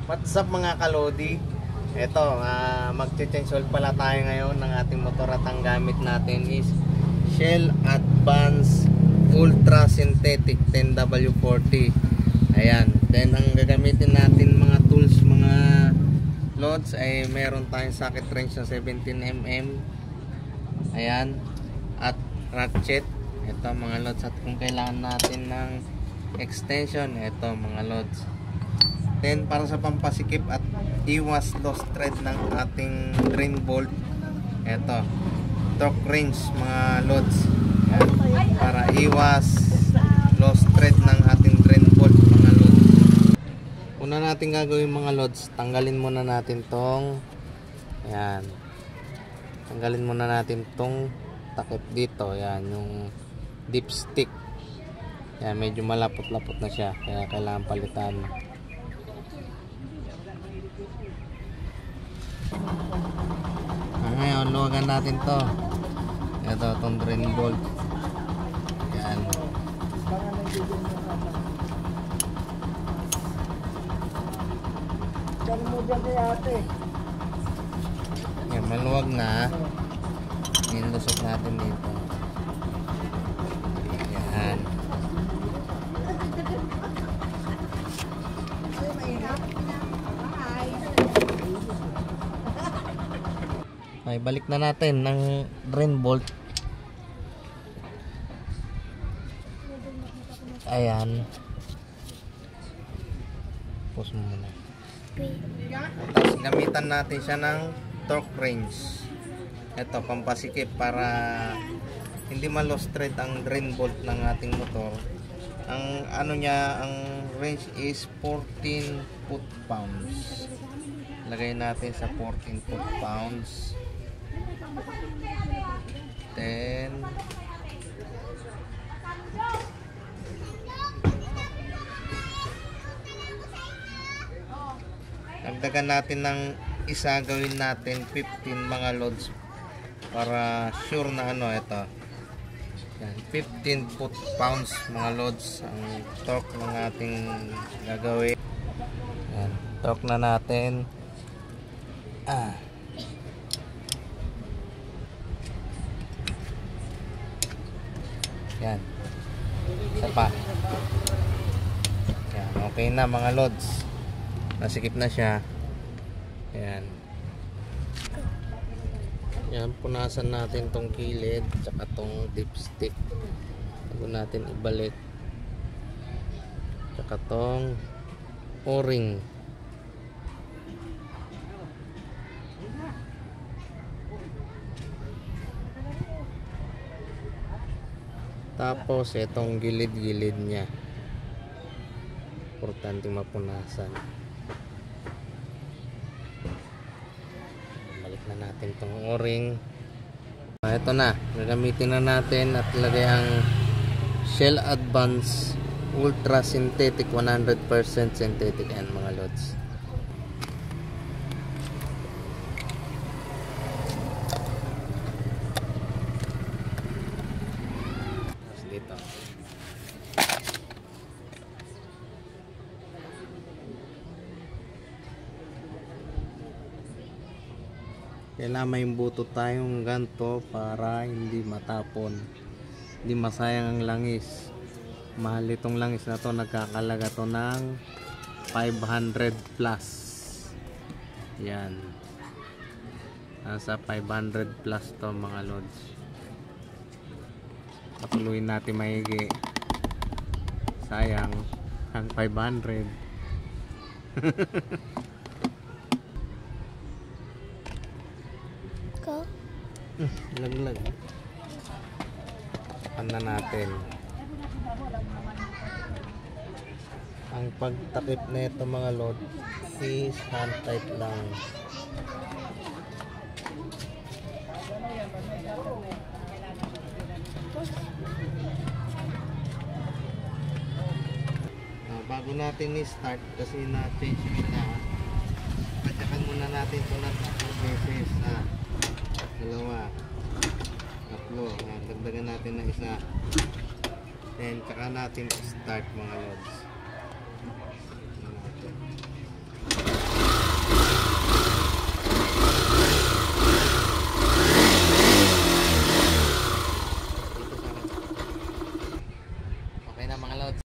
What's up mga kalodi? Ito, mag-change oil pala tayo ngayon ng ating motor at ang gamit natin is Shell Advance Ultra Synthetic 10W40. Ayan, then ang gagamitin natin mga tools, mga loads ay meron tayong socket wrench na 17mm. Ayan, at ratchet. Ito mga loads, at kung kailangan natin ng extension, ito mga loads. Then para sa pampasikip at iwas lost thread ng ating drain bolt, ito torque wrench mga loads. Yan, para iwas lost thread ng ating drain bolt mga loads. Una natin gagawin mga loads, tanggalin muna natin tong, yan, tanggalin muna natin tong takip dito, yan yung dipstick. Yan, medyo malapot-lapot na siya, kaya kailangan palitan. Ngayon, luwagan natin to. Ito, itong drain bolt. Yan. Yan, maluwag na. Nilusok natin dito. Yan. Ay, balik na natin ng drain bolt. Ayan. Pause mo muna. Tapos gamitan natin siya ng torque wrench. Ito, pampasikip para hindi ma-lost thread ang drain bolt ng ating motor. Ang ano niya, ang wrench is 14 foot-pounds. Lagay natin sa 14 foot-pounds. Then dagdagan natin ng isa, gawin natin 15 mga loads para sure na ano ito. Yan, 15 foot-pounds mga loads ang torque ng ating gagawin. Yan, torque na natin. Yan. Isa pa. Yan. Okay na mga loads. Nasikip na siya. Yan. Yan. Punasan natin tong kilid tsaka tong dipstick. Bago natin ibalik. Tsaka tong o-ring. Tapos itong gilid-gilid niya, importante mapunasan. Balik na natin itong o-ring. Ito na, gagamitin na natin at lagay ang Shell Advance Ultra Synthetic 100% synthetic yan mga loads. Dito. Kailangan may buto tayong ganto para hindi matapon, hindi masayang ang langis. Mahal itong langis na to, nagkakalaga to ng 500 plus. Yan, nasa 500 plus to mga loads. Patuluin natin maigi. Sayang ang 500. Go. Laglag. Ano natin? Ang pagtakip na ito mga load is hand tight lang. Bago natin i-start kasi na-change na, patyakan muna natin ito ng 3 beses. Dalawa, tatlo, dagdagan natin ng isa, then tsaka natin start mga loads.